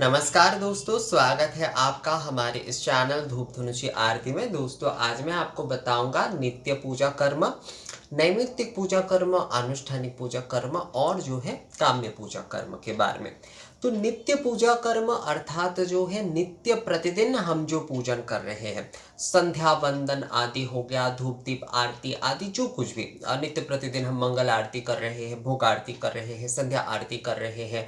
नमस्कार दोस्तों, स्वागत है आपका हमारे इस चैनल धूप धुनुची आरती में। दोस्तों, आज मैं आपको बताऊंगा नित्य पूजा कर्म, नैमित्तिक पूजा कर्म, अनुष्ठानिक पूजा कर्म और जो है काम्य पूजा कर्म के बारे में। तो नित्य पूजा कर्म अर्थात जो है नित्य प्रतिदिन हम जो पूजन कर रहे हैं, संध्या वंदन आदि हो गया, धूप दीप आरती आदि जो कुछ भी नित्य प्रतिदिन हम मंगल आरती कर रहे हैं, भोग आरती कर रहे हैं, संध्या आरती कर रहे हैं,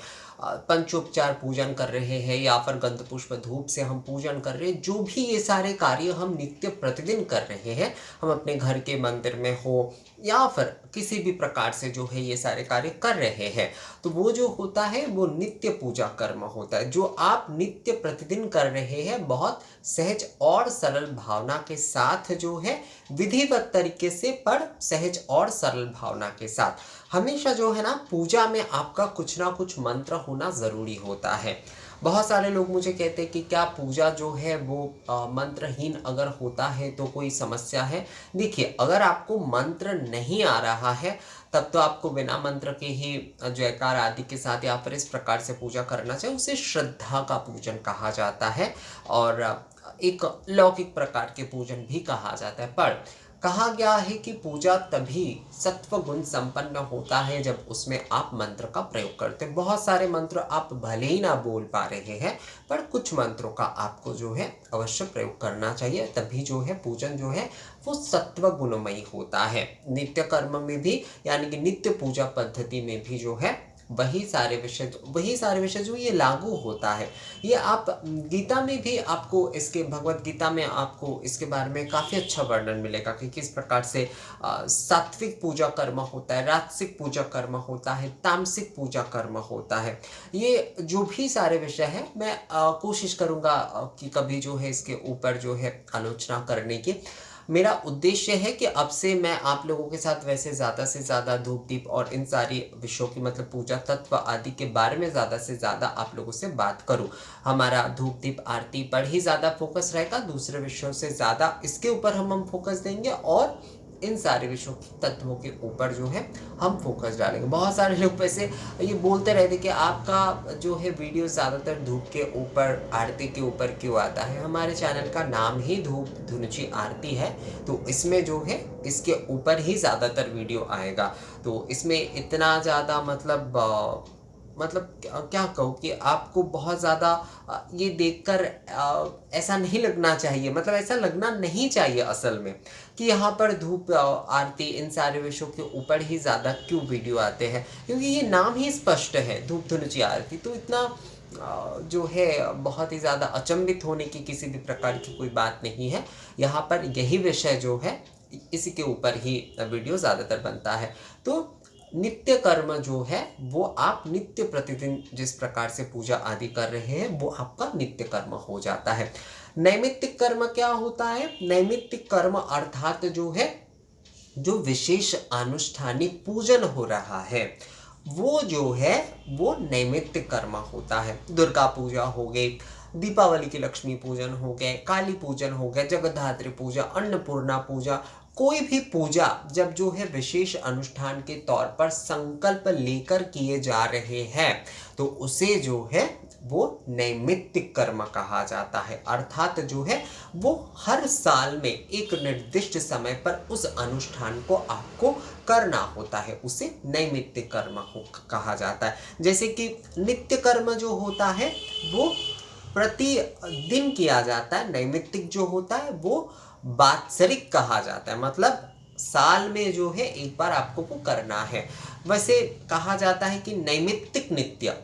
पंचोपचार पूजन कर रहे हैं या फिर गंध पुष्प धूप से हम पूजन कर रहे हैं, जो भी ये सारे कार्य हम नित्य प्रतिदिन कर रहे हैं, हम अपने घर के मंदिर में हो या फिर किसी भी प्रकार से जो है ये सारे कार्य कर रहे हैं, तो वो जो होता है वो नित्य पूजा कर्म होता है। जो आप नित्य प्रतिदिन कर रहे हैं बहुत सहज और सरल भावना के साथ, जो है विधिवत तरीके से, पर सहज और सरल भावना के साथ। हमेशा जो है ना पूजा में आपका कुछ ना कुछ मंत्र होना ज़रूरी होता है। बहुत सारे लोग मुझे कहते हैं कि क्या पूजा जो है वो मंत्रहीन अगर होता है तो कोई समस्या है? देखिए, अगर आपको मंत्र नहीं आ रहा है तब तो आपको बिना मंत्र के ही जयकार आदि के साथ या फिर इस प्रकार से पूजा करना चाहिए। उसे श्रद्धा का पूजन कहा जाता है और एक लौकिक प्रकार के पूजन भी कहा जाता है। पर कहा गया है कि पूजा तभी सत्व गुण संपन्न होता है जब उसमें आप मंत्र का प्रयोग करते हैं। बहुत सारे मंत्र आप भले ही ना बोल पा रहे हैं, पर कुछ मंत्रों का आपको जो है अवश्य प्रयोग करना चाहिए, तभी जो है पूजन जो है वो सत्व गुणमयी होता है। नित्य कर्म में भी यानी कि नित्य पूजा पद्धति में भी जो है वही सारे विषय जो ये लागू होता है। ये आप गीता में भी आपको इसके, भगवत गीता में आपको इसके बारे में काफ़ी अच्छा वर्णन मिलेगा कि किस प्रकार से सात्विक पूजा कर्म होता है, राजसिक पूजा कर्म होता है, तामसिक पूजा कर्म होता है। ये जो भी सारे विषय हैं, मैं कोशिश करूँगा कि कभी जो है इसके ऊपर जो है आलोचना करने की। मेरा उद्देश्य है कि अब से मैं आप लोगों के साथ वैसे ज़्यादा से ज़्यादा धूप दीप और इन सारी विषयों की, मतलब पूजा तत्व आदि के बारे में ज़्यादा से ज़्यादा आप लोगों से बात करूं। हमारा धूप दीप आरती पर ही ज़्यादा फोकस रहेगा, दूसरे विषयों से ज़्यादा इसके ऊपर हम फोकस देंगे और इन सारे विषयों के तत्वों के ऊपर जो है हम फोकस डालेंगे। बहुत सारे लोग वैसे ये बोलते रहते कि आपका जो है वीडियो ज़्यादातर धूप के ऊपर, आरती के ऊपर क्यों आता है। हमारे चैनल का नाम ही धूप धुनुची आरती है, तो इसमें जो है इसके ऊपर ही ज़्यादातर वीडियो आएगा। तो इसमें इतना ज़्यादा मतलब क्या कहूँ कि आपको बहुत ज़्यादा ये देखकर ऐसा नहीं लगना चाहिए, मतलब ऐसा लगना नहीं चाहिए असल में कि यहाँ पर धूप आरती इन सारे विषयों के ऊपर ही ज़्यादा क्यों वीडियो आते हैं, क्योंकि ये नाम ही स्पष्ट है धूप धुनुची आरती। तो इतना जो है बहुत ही ज़्यादा अचंभित होने की किसी भी प्रकार की कोई बात नहीं है। यहाँ पर यही विषय जो है इसी के ऊपर ही वीडियो ज़्यादातर बनता है। तो नित्य कर्म जो है वो आप नित्य प्रतिदिन जिस प्रकार से पूजा आदि कर रहे हैं वो आपका नित्य कर्म हो जाता है। नैमित्तिक कर्म क्या होता है? नैमित्तिक कर्म अर्थात जो है जो विशेष अनुष्ठानिक पूजन हो रहा है वो जो है वो नैमित्तिक कर्म होता है। दुर्गा पूजा हो गई, दीपावली की लक्ष्मी पूजन हो गए, काली पूजन हो गए, जगद्धात्री पूजा, अन्नपूर्णा पूजा, कोई भी पूजा जब जो है विशेष अनुष्ठान के तौर पर संकल्प लेकर किए जा रहे हैं तो उसे जो है वो नैमित्तिक कर्म कहा जाता है। अर्थात जो है वो हर साल में एक निर्दिष्ट समय पर उस अनुष्ठान को आपको करना होता है, उसे नैमित्तिक कर्म कहा जाता है। जैसे कि नित्य कर्म जो होता है वो प्रतिदिन किया जाता है, नैमित्तिक जो होता है वो वात्सरिक कहा जाता है, मतलब साल में जो है एक बार आपको वो करना है। वैसे कहा जाता है कि नैमित्तिक नित्य,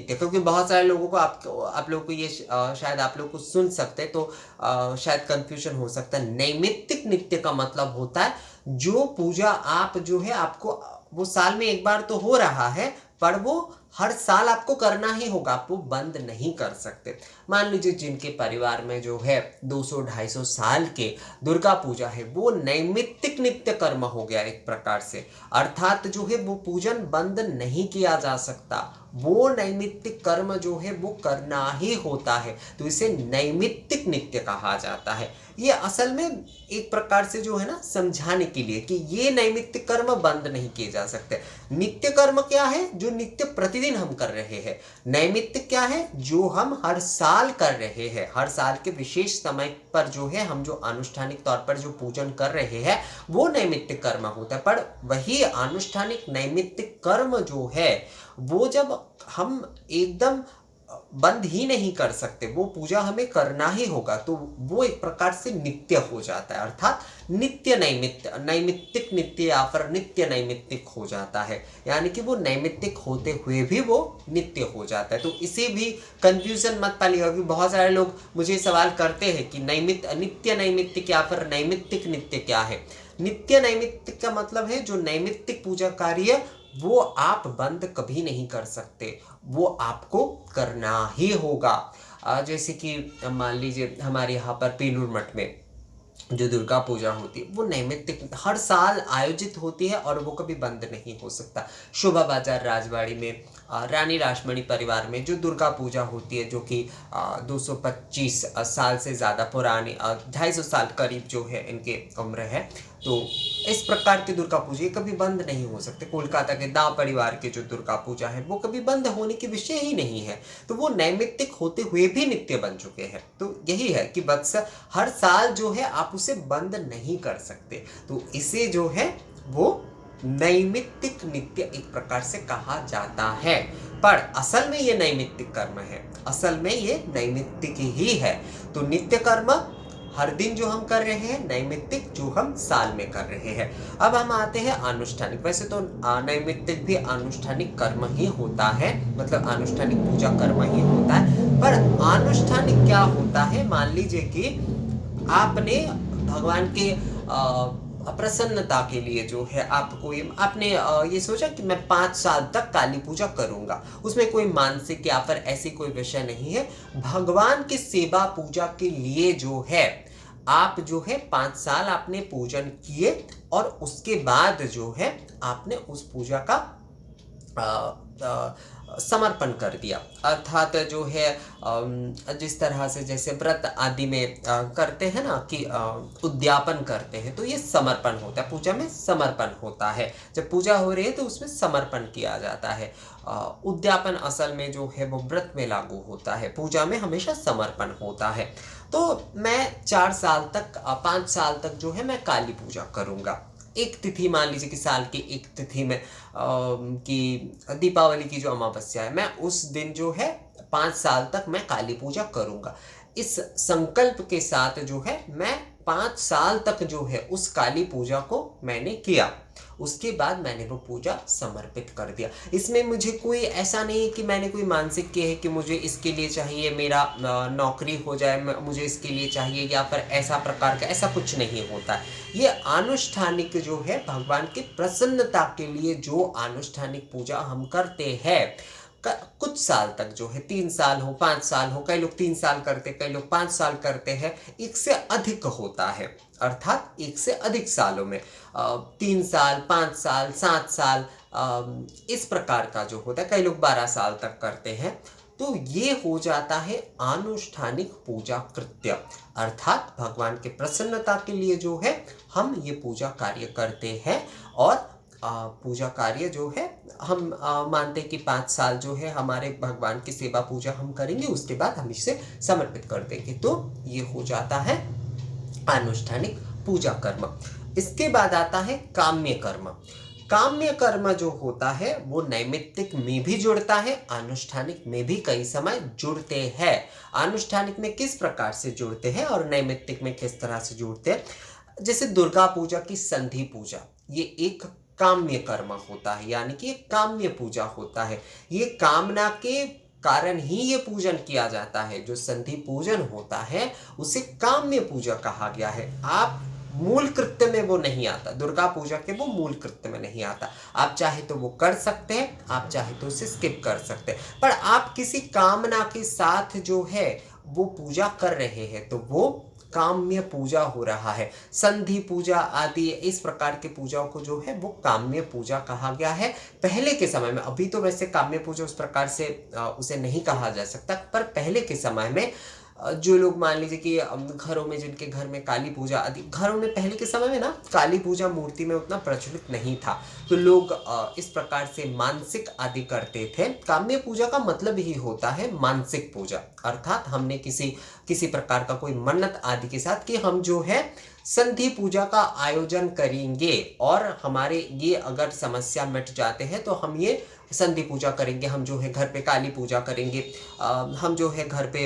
क्योंकि बहुत सारे लोगों को आप लोगों को ये शायद आप लोग को सुन सकते हैं तो शायद कंफ्यूजन हो सकता है। नैमित्तिक नित्य का मतलब होता है जो पूजा आप जो है आपको वो साल में एक बार तो हो रहा है पर वो हर साल आपको करना ही होगा, आप वो बंद नहीं कर सकते। मान लीजिए जिनके परिवार में जो है 200-250 साल के दुर्गा पूजा है वो नैमित्तिक नित्य कर्म हो गया एक प्रकार से, अर्थात जो है वो पूजन बंद नहीं किया जा सकता, वो नैमित्तिक कर्म जो है वो करना ही होता है, तो इसे नैमित्तिक नित्य कहा जाता है। ये असल में एक प्रकार से जो है ना समझाने के लिए कि ये नैमित्तिक कर्म बंद नहीं किए जा सकते। नित्य कर्म क्या है? जो नित्य प्रतिदिन प्रतिदिन हम कर रहे हैं। नैमित्तिक क्या है? जो हम हर साल कर रहे हैं, हर साल के विशेष समय पर जो है हम जो अनुष्ठानिक तौर पर जो पूजन कर रहे हैं वो नैमित्तिक कर्म होता है। पर वही अनुष्ठानिक नैमित्तिक कर्म जो है वो जब हम एकदम बंद ही नहीं कर सकते, वो पूजा हमें करना ही होगा, तो वो एक प्रकार से नित्य हो जाता है, अर्थात नित्य नैमित्य, नैमित्तिक नित्य या फिर नित्य नैमित्तिक हो जाता है। यानी कि वो नैमित्तिक होते हुए भी वो नित्य हो जाता है। तो इसे भी कंफ्यूजन मत पालिएगा, क्योंकि बहुत सारे लोग मुझे सवाल करते हैं कि नित्य नैमित्तिक या फिर नैमित्तिक नित्य क्या है। नित्य नैमित्तिक का मतलब है जो नैमित्तिक पूजा कार्य वो आप बंद कभी नहीं कर सकते, वो आपको करना ही होगा। जैसे कि मान लीजिए हमारे यहाँ पर बेलूर मठ में जो दुर्गा पूजा होती है वो नैमित्तिक हर साल आयोजित होती है और वो कभी बंद नहीं हो सकता। शोभा बाजार राजवाड़ी में रानी रासमणी परिवार में जो दुर्गा पूजा होती है, जो कि 225 साल से ज़्यादा पुरानी, 250 साल करीब जो है इनके उम्र है, तो इस प्रकार की दुर्गा पूजा ये कभी बंद नहीं हो सकते। कोलकाता के दाव परिवार के जो दुर्गा पूजा है वो कभी बंद होने की विषय ही नहीं है, तो वो नैमित्तिक होते हुए भी नित्य बन चुके हैं। तो यही है कि बस हर साल जो है आप उसे बंद नहीं कर सकते, तो इसे जो है वो नैमित्तिक नित्य एक प्रकार से कहा जाता है। पर असल में ये नैमित्तिक कर्म है, असल में ये नैमित्तिक ही है। तो नित्य कर्म हर दिन जो हम कर रहे हैं, नैमित्तिक जो हम साल में कर रहे हैं। अब हम आते हैं अनुष्ठानिक। वैसे तो नैमित्तिक भी अनुष्ठानिक कर्म ही होता है, मतलब अनुष्ठानिक पूजा कर्म ही होता है। पर अनुष्ठानिक क्या होता है? मान लीजिए कि आपने भगवान के प्रसन्नता के लिए जो है आपको आपने ये सोचा कि मैं 5 साल तक काली पूजा करूंगा, उसमें कोई मानसिक या फिर ऐसी कोई विषय नहीं है। भगवान की सेवा पूजा के लिए जो है आप जो है 5 साल आपने पूजन किए और उसके बाद जो है आपने उस पूजा का समर्पण कर दिया, अर्थात जो है जिस तरह से जैसे व्रत आदि में करते हैं ना कि उद्यापन करते हैं, तो ये समर्पण होता है। पूजा में समर्पण होता है, जब पूजा हो रही है तो उसमें समर्पण किया जाता है। उद्यापन असल में जो है वो व्रत में लागू होता है, पूजा में हमेशा समर्पण होता है। तो मैं 4 साल तक 5 साल तक जो है मैं काली पूजा करूँगा। एक तिथि मान लीजिए कि साल की एक तिथि में कि दीपावली की जो अमावस्या है, मैं उस दिन जो है 5 साल तक मैं काली पूजा करूँगा। इस संकल्प के साथ जो है मैं 5 साल तक जो है उस काली पूजा को मैंने किया, उसके बाद मैंने वो पूजा समर्पित कर दिया। इसमें मुझे कोई ऐसा नहीं है कि मैंने कोई मानसिक किया है कि मुझे इसके लिए चाहिए मेरा नौकरी हो जाए, मुझे इसके लिए चाहिए, या फिर ऐसा प्रकार का, ऐसा कुछ नहीं होता है। ये अनुष्ठानिक जो है भगवान की प्रसन्नता के लिए जो अनुष्ठानिक पूजा हम करते हैं, कुछ साल तक जो है 3 साल हो, 5 साल हो, कई लोग 3 साल करते, कई लोग 5 साल करते हैं, एक से अधिक होता है, अर्थात एक से अधिक सालों में 3 साल, 5 साल, 7 साल, इस प्रकार का जो होता है, कई लोग 12 साल तक करते हैं। तो ये हो जाता है अनुष्ठानिक पूजा कृत्य, अर्थात भगवान के प्रसन्नता के लिए जो है हम ये पूजा कार्य करते हैं। और पूजा कार्य जो है हम मानते हैं कि 5 साल जो है हमारे भगवान की सेवा पूजा हम करेंगे, उसके बाद हम इसे समर्पित कर देंगे। तो ये हो जाता है अनुष्ठानिक पूजा कर्म। इसके बाद आता है काम्य कर्म। काम्य कर्म जो होता है वो नैमित्तिक में भी जुड़ता है, अनुष्ठानिक में भी कई समय जुड़ते हैं। अनुष्ठानिक में किस प्रकार से जुड़ते हैं और नैमित्तिक में किस तरह से जुड़ते हैं? जैसे दुर्गा पूजा की संधि पूजा, ये एक काम्य कर्म होता है, यानी कि एक काम्य पूजा होता है। ये कामना के कारण ही ये पूजन किया जाता है। जो संधि पूजन होता है उसे काम्य पूजा कहा गया है। आप मूल कृत्य में वो नहीं आता, दुर्गा पूजा के वो मूल कृत्य में नहीं आता। आप चाहे तो वो कर सकते हैं, आप चाहे तो उसे स्किप कर सकते हैं, पर आप किसी कामना के साथ जो है वो पूजा कर रहे हैं तो वो काम्य पूजा हो रहा है। संधि पूजा आदि इस प्रकार के पूजाओं को जो है वो काम्य पूजा कहा गया है पहले के समय में। अभी तो वैसे काम्य पूजा उस प्रकार से उसे नहीं कहा जा सकता, पर पहले के समय में जो लोग मान लीजिए कि घरों में, जिनके घर में काली पूजा आदि, घरों में पहले के समय में ना काली पूजा मूर्ति में उतना प्रचलित नहीं था, तो लोग इस प्रकार से मानसिक आदि करते थे। काम्य पूजा का मतलब ही होता है मानसिक पूजा, अर्थात हमने किसी किसी प्रकार का कोई मन्नत आदि के साथ कि हम जो है संधि पूजा का आयोजन करेंगे, और हमारे ये अगर समस्या मिट जाते हैं तो हम ये संधि पूजा करेंगे, हम जो है घर पे काली पूजा करेंगे, हम जो है घर पे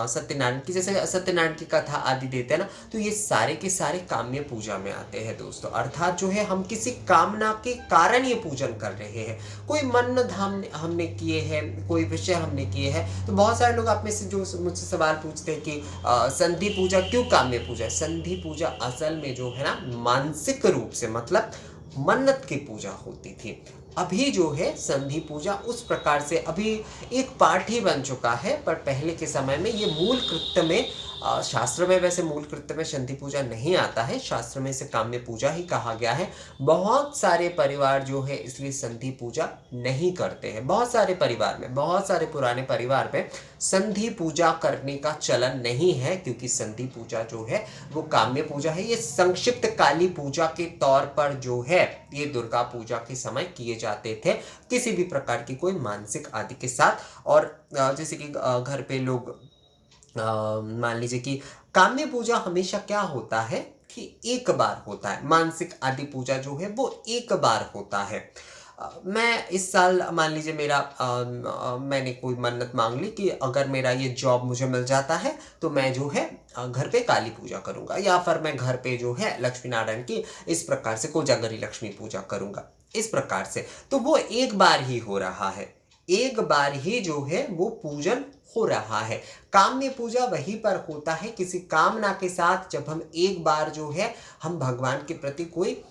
सत्यनारायण की, जैसे सत्यनारायण की कथा आदि देते हैं ना, तो ये सारे के सारे काम्य पूजा में आते हैं दोस्तों। अर्थात जो है हम किसी कामना के कारण ये पूजन कर रहे हैं, कोई मन्नत हमने किए हैं, कोई विषय हमने किए हैं। तो बहुत सारे लोग आप में से जो मुझसे सवाल पूछते हैं कि संधि पूजा क्यों काम्य पूजा है। संधि पूजा असल में जो है ना मानसिक रूप से, मतलब मन्नत की पूजा होती थी। अभी जो है संधि पूजा उस प्रकार से अभी एक पाठ ही बन चुका है, पर पहले के समय में ये मूल कृत्य में, शास्त्र में वैसे मूल कृत्य में संधि पूजा नहीं आता है, शास्त्र में इसे काम्य पूजा ही कहा गया है। बहुत सारे परिवार जो है इसलिए संधि पूजा नहीं करते हैं। बहुत सारे परिवार में, बहुत सारे पुराने परिवार में संधि पूजा करने का चलन नहीं है, क्योंकि संधि पूजा जो है वो काम्य पूजा है। ये संक्षिप्त काली पूजा के तौर पर जो है ये दुर्गा पूजा के समय किए जाते थे, किसी भी प्रकार की कोई मानसिक आदि के साथ। और जैसे कि घर पे लोग मान लीजिए कि काम्य पूजा हमेशा क्या होता है कि एक बार होता है, मानसिक आदि पूजा जो है वो एक बार होता है। मैं इस साल मान लीजिए मेरा मैंने कोई मन्नत मांग ली कि अगर मेरा ये जॉब मुझे मिल जाता है तो मैं जो है घर पे काली पूजा करूंगा, या फिर मैं घर पे जो है लक्ष्मी नारायण की इस प्रकार से कोजागरी लक्ष्मी पूजा करूंगा, इस प्रकार से। तो वो एक बार ही हो रहा है, एक बार ही जो है वो पूजन हो रहा है। काम्य पूजा वहीं पर होता है किसी कामना के साथ, जब हम एक बार जो है हम भगवान के प्रति कोई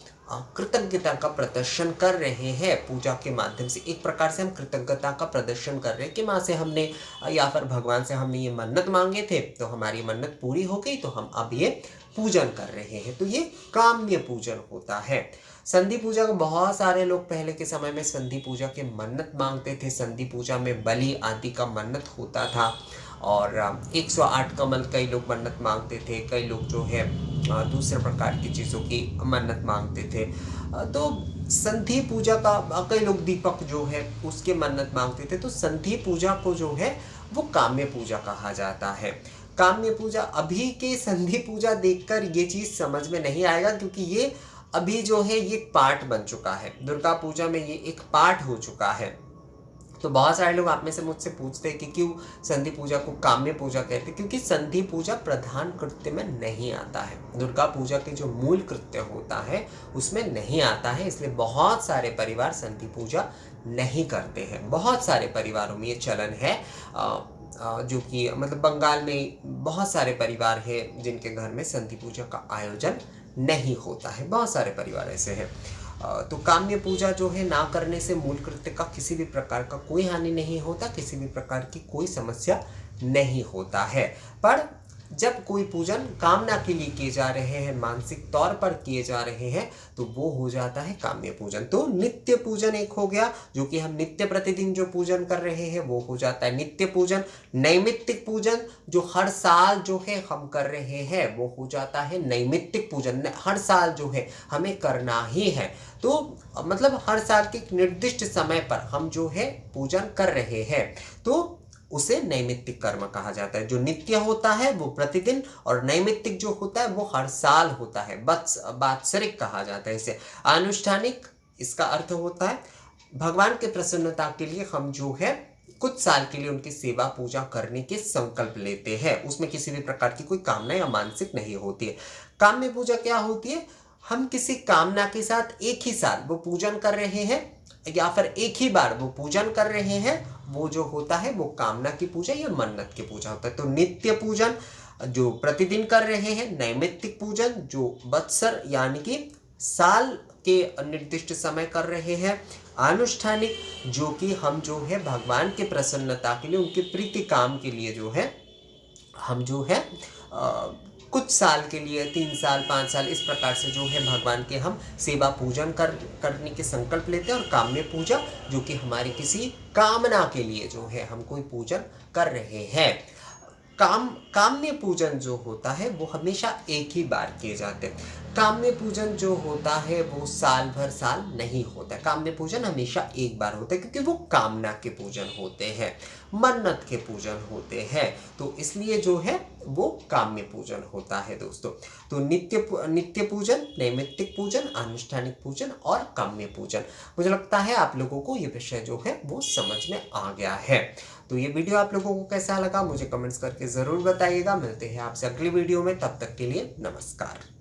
कृतज्ञता का प्रदर्शन कर रहे हैं पूजा के माध्यम से। एक प्रकार से हम कृतज्ञता का प्रदर्शन कर रहे हैं कि माँ से हमने या फिर भगवान से हमने ये मन्नत मांगे थे, तो हमारी मन्नत पूरी हो गई, तो हम अब ये पूजन कर रहे हैं, तो ये काम्य पूजन होता है। संधि पूजा को बहुत सारे लोग पहले के समय में संधि पूजा के मन्नत मांगते थे। संधि पूजा में बलि आदि का मन्नत होता था, और 108 कमल कई लोग मन्नत मांगते थे, कई लोग जो है दूसरे प्रकार की चीज़ों की मन्नत मांगते थे। तो संधि पूजा का कई लोग दीपक जो है उसके मन्नत मांगते थे। तो संधि पूजा को जो है वो काम्य पूजा कहा जाता है। काम्य पूजा, अभी के संधि पूजा देखकर ये चीज़ समझ में नहीं आएगा, क्योंकि ये अभी जो है ये पाठ बन चुका है, दुर्गा पूजा में ये एक पाठ हो चुका है। तो बहुत सारे लोग आप में से मुझसे पूछते हैं कि क्यों संधि पूजा को काम्य पूजा कहते हैं, क्योंकि संधि पूजा प्रधान कृत्य में नहीं आता है, दुर्गा पूजा के जो मूल कृत्य होता है उसमें नहीं आता है, इसलिए बहुत सारे परिवार संधि पूजा नहीं करते हैं। बहुत सारे परिवारों में ये चलन है, जो कि मतलब बंगाल में बहुत सारे परिवार हैं जिनके घर में संधि पूजा का आयोजन नहीं होता है, बहुत सारे परिवार ऐसे हैं। तो काम्य पूजा जो है ना करने से मूल कृत्य का किसी भी प्रकार का कोई हानि नहीं होता, किसी भी प्रकार की कोई समस्या नहीं होता है। पर जब कोई पूजन कामना के लिए किए जा रहे हैं, मानसिक तौर पर किए जा रहे हैं, तो वो हो जाता है काम्य पूजन। तो नित्य पूजन एक हो गया, जो कि हम नित्य प्रतिदिन जो पूजन कर रहे हैं वो हो जाता है नित्य पूजन। नैमित्तिक पूजन जो हर साल जो है हम कर रहे हैं वो हो जाता है नैमित्तिक पूजन। हर साल जो है हमें करना ही है, तो मतलब हर साल के एक निर्दिष्ट समय पर हम जो है पूजन कर रहे हैं, तो उसे नैमित्तिक कर्म कहा जाता है। जो नित्य होता है वो प्रतिदिन, और नैमित्तिक जो होता है वो हर साल होता है, वात्सरिक कहा जाता है इसे। अनुष्ठानिक, इसका अर्थ होता है भगवान के प्रसन्नता के लिए हम जो है कुछ साल के लिए उनकी सेवा पूजा करने के संकल्प लेते हैं, उसमें किसी भी प्रकार की कोई कामना या मानसिक नहीं होती है। काम्य पूजा क्या होती है, हम किसी कामना के साथ एक ही साल वो पूजन कर रहे हैं, या फिर एक ही बार वो पूजन कर रहे हैं, वो जो होता है वो कामना की पूजा या मन्नत की पूजा होता है। तो नित्य पूजन जो प्रतिदिन कर रहे हैं, नैमित्तिक पूजन जो वत्सर यानी कि साल के निर्दिष्ट समय कर रहे हैं, आनुष्ठानिक जो कि हम जो है भगवान के प्रसन्नता के लिए, उनके प्रीति काम के लिए जो है हम जो है कुछ साल के लिए 3 साल 5 साल इस प्रकार से जो है भगवान के हम सेवा पूजन करने के संकल्प लेते हैं। और काम्य पूजा जो कि हमारी किसी कामना के लिए जो है हम कोई पूजन कर रहे हैं। काम्य पूजन जो होता है वो हमेशा एक ही बार किए जाते हैं। काम्य पूजन जो होता है वो साल भर साल नहीं होता है। काम्य पूजन हमेशा एक बार होता है क्योंकि वो कामना के पूजन होते हैं, मन्नत के पूजन होते हैं, तो इसलिए जो है वो काम्य पूजन होता है दोस्तों। तो नित्य पूजन, नैमित्तिक पूजन, अनुष्ठानिक पूजन और काम्य पूजन। मुझे लगता है आप लोगों को ये विषय जो है वो समझ में आ गया है। तो ये वीडियो आप लोगों को कैसा लगा मुझे कमेंट्स करके ज़रूर बताइएगा। मिलते हैं आपसे अगली वीडियो में, तब तक के लिए नमस्कार।